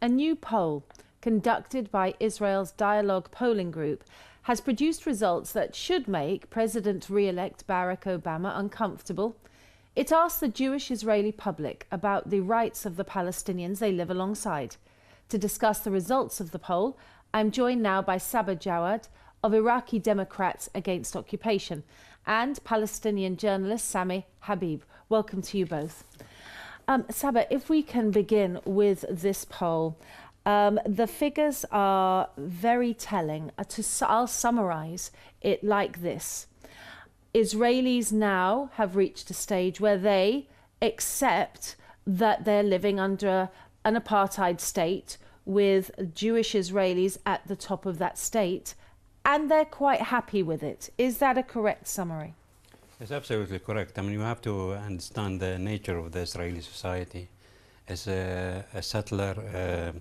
A new poll conducted by Israel's Dialogue polling group has produced results that should make President re-elect Barack Obama uncomfortable. It asked the Jewish Israeli public about the rights of the Palestinians they live alongside. To discuss the results of the poll, I'm joined now by Saba Jawad of Iraqi Democrats Against Occupation and Palestinian journalist Sami Habib. Welcome to you both. Saba, if we can begin with this poll. The figures are very telling. I'll summarize it like this. Israelis now have reached a stage where they accept that they're living under an apartheid state with Jewish Israelis at the top of that state, and they're quite happy with it. Is that a correct summary? It's absolutely correct. I mean, you have to understand the nature of the Israeli society as a settler,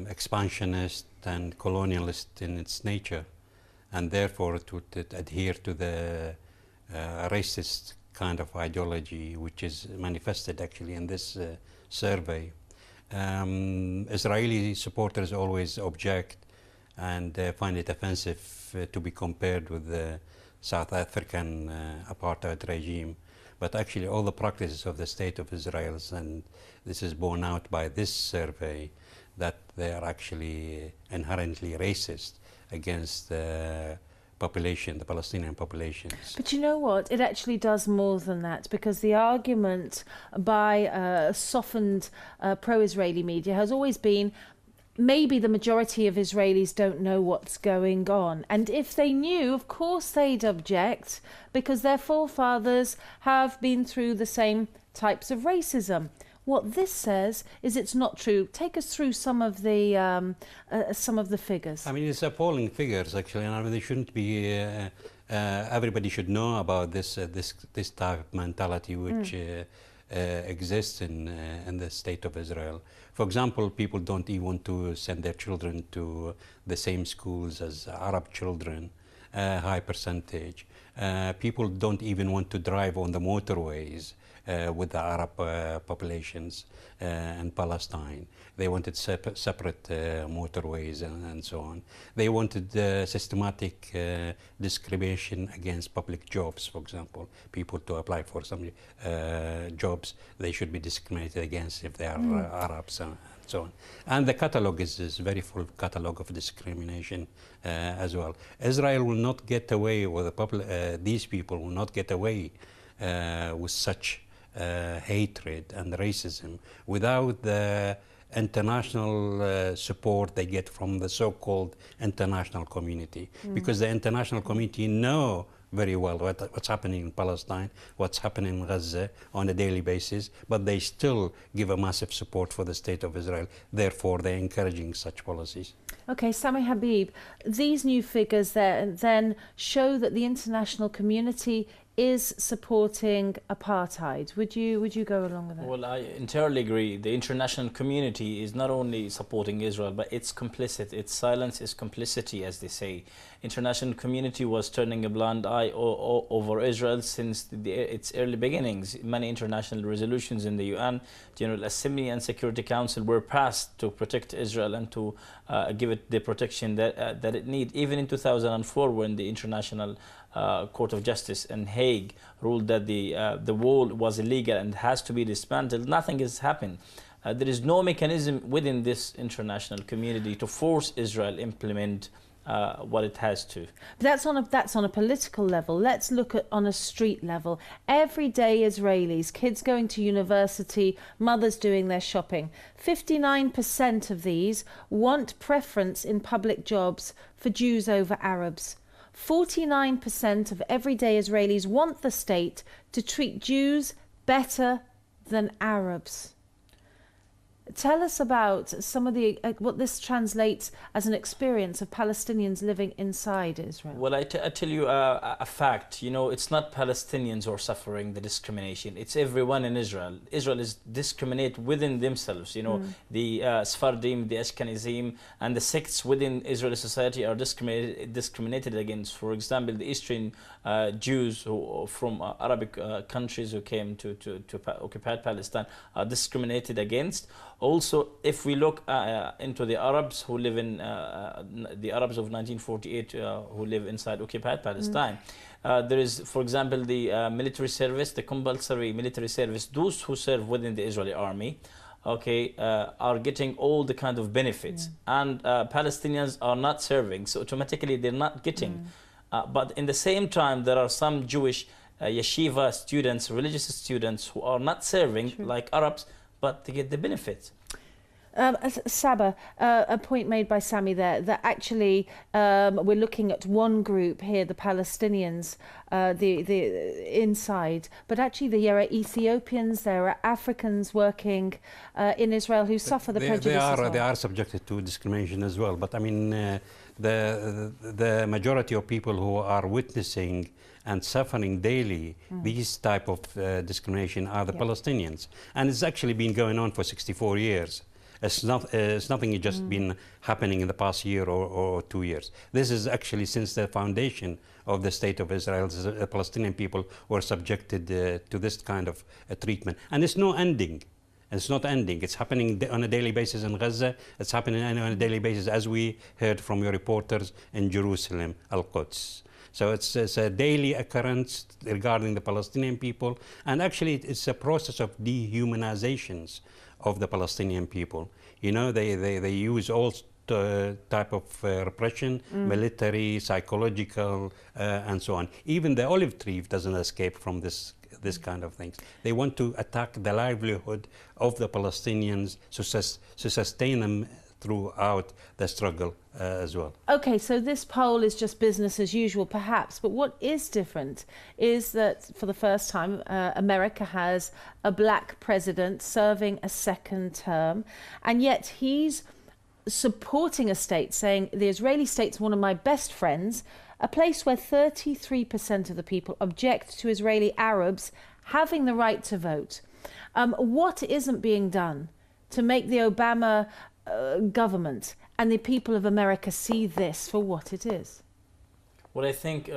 expansionist and colonialist in its nature, and therefore it would adhere to the racist kind of ideology which is manifested actually in this survey. Israeli supporters always object and find it offensive to be compared with the South African apartheid regime. But actually all the practices of the State of Israel, and this is borne out by this survey, that they are actually inherently racist against the population, the Palestinian populations. But you know what? It actually does more than that, because the argument by softened pro-Israeli media has always been maybe the majority of Israelis don't know what's going on. And if they knew, of course they'd object, because their forefathers have been through the same types of racism. What this says is it's not true. Take us through some of the figures. I mean, it's appalling figures actually, and I mean, they shouldn't be. Everybody should know about this type of mentality which exists in the State of Israel. For example, people don't even want to send their children to the same schools as Arab children, high percentage. People don't even want to drive on the motorways with the Arab populations in Palestine. They wanted separate motorways and so on. They wanted systematic discrimination against public jobs, for example. People to apply for some jobs, they should be discriminated against if they are Arabs and so on. And the catalogue is very full catalogue of discrimination as well. Israel will not get away, or these people will not get away with such hatred and racism without the international support they get from the so-called international community, because the international community know very well what's happening in Palestine, what's happening in Gaza on a daily basis, but they still give a massive support for the State of Israel. Therefore, they're encouraging such policies. Okay, Sami Habib, these new figures then show that the international community is supporting apartheid. Would you go along with that? Well, I entirely agree. The international community is not only supporting Israel, but it's complicit. Its silence is complicity, as they say. International community was turning a blind eye over Israel since its early beginnings. Many international resolutions in the UN, General Assembly and Security Council were passed to protect Israel and to give it the protection that it needs. Even in 2004, when the International Court of Justice in Hague ruled that the wall was illegal and has to be dismantled, nothing has happened. There is no mechanism within this international community to force Israel implement what it has to. That's on a political level. Let's look at on a street level. Everyday Israelis, kids going to university, mothers doing their shopping. 59% of these want preference in public jobs for Jews over Arabs. 49% of everyday Israelis want the state to treat Jews better than Arabs. Tell us about some of the what this translates as an experience of Palestinians living inside Israel. Well, I tell you a fact. You know, it's not Palestinians who are suffering the discrimination. It's everyone in Israel. Israel is discriminate within themselves. You know, the Sephardim, the Ashkenazim, and the sects within Israeli society are discriminated against. For example, the Eastern Jews who from Arabic countries who came to occupy Palestine are discriminated against. Also, if we look into the Arabs who live in the Arabs of 1948 who live inside occupied Palestine, there is, for example, the military service, the compulsory military service. Those who serve within the Israeli army, okay, are getting all the kind of benefits, and Palestinians are not serving, so automatically they're not getting. But in the same time, there are some Jewish yeshiva students, religious students, who are not serving like Arabs, but they get the benefits. Saba, a point made by Sami there, that actually we're looking at one group here, the Palestinians, the inside, but actually there are Ethiopians, there are Africans working in Israel who suffer the prejudice as well. They are subjected to discrimination as well, but I mean the majority of people who are witnessing and suffering daily these type of discrimination are the Palestinians, and it's actually been going on for 64 years. It's nothing just been happening in the past year or 2 years. This is actually since the foundation of the State of Israel, the Palestinian people were subjected to this kind of treatment. And it's no ending. It's not ending. It's happening on a daily basis in Gaza. It's happening on a daily basis, as we heard from your reporters, in Jerusalem, Al-Quds. So it's a daily occurrence regarding the Palestinian people. And actually, it's a process of dehumanizations of the Palestinian people. You know, they use all type of repression, military, psychological, and so on. Even the olive tree doesn't escape from this kind of things. They want to attack the livelihood of the Palestinians to sustain them throughout the struggle as well. Okay, so this poll is just business as usual, perhaps, but what is different is that for the first time, America has a black president serving a second term, and yet he's supporting a state, saying the Israeli state's one of my best friends, a place where 33% of the people object to Israeli Arabs having the right to vote. What isn't being done to make the Obama government and the people of America see this for what it is? Well, I think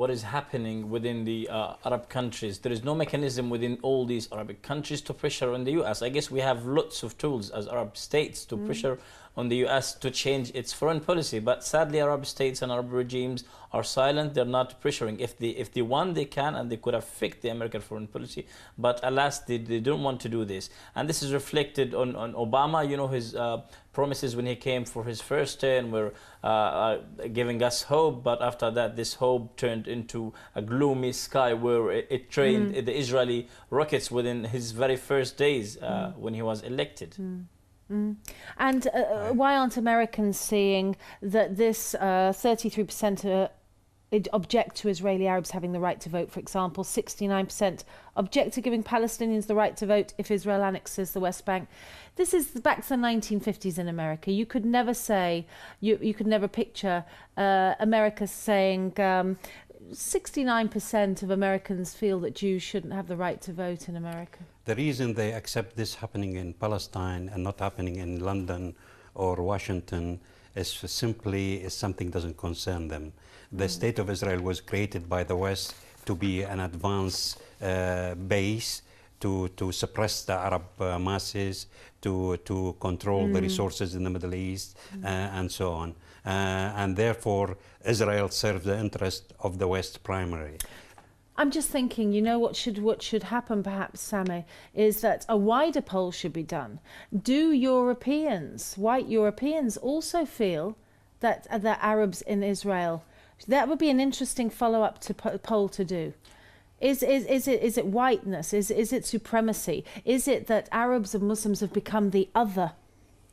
what is happening within the Arab countries, there is no mechanism within all these Arabic countries to pressure on the US. I guess we have lots of tools as Arab states to pressure on the US to change its foreign policy, but sadly Arab states and Arab regimes are silent. They're not pressuring. If they want, they can, and they could affect the American foreign policy, but alas, they don't want to do this. And this is reflected on Obama. You know, his promises when he came for his first term were giving us hope, but after that this hope turned into a gloomy sky where it trained the Israeli rockets within his very first days when he was elected. And why aren't Americans seeing that this 33% object to Israeli Arabs having the right to vote, for example, 69% object to giving Palestinians the right to vote if Israel annexes the West Bank? This is back to the 1950s in America. You could never say, you could never picture America saying 69% of Americans feel that Jews shouldn't have the right to vote in America. The reason they accept this happening in Palestine and not happening in London or Washington is simply something doesn't concern them. The State of Israel was created by the West to be an advanced base to suppress the Arab masses, to control the resources in the Middle East, and so on. And therefore, Israel serves the interest of the West primarily. I'm just thinking, you know, what should happen perhaps, Sami, is that a wider poll should be done. Do Europeans, white Europeans, also feel that the Arabs in Israel, that would be an interesting follow-up to poll to do. Is it whiteness? Is it supremacy? Is it that Arabs and Muslims have become the other,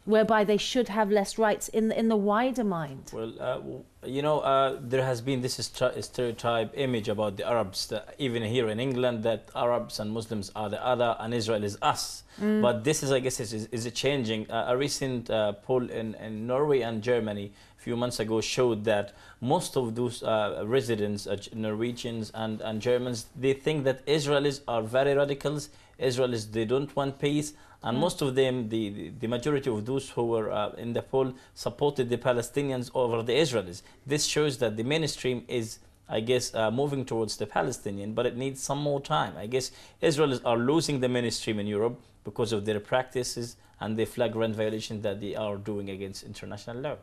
whereby they should have less rights in the wider mind? Well, you know, there has been this stereotype image about the Arabs, even here in England, that Arabs and Muslims are the other and Israel is us. But this is, I guess, is changing. A recent poll in Norway and Germany a few months ago showed that most of those residents, Norwegians and Germans, they think that Israelis are very radicals. Israelis, they don't want peace. And most of them, the majority of those who were in the poll supported the Palestinians over the Israelis. This shows that the mainstream is I guess, moving towards the Palestinian, but it needs some more time. I guess Israel are losing the mainstream in Europe because of their practices and the flagrant violations that they are doing against international law.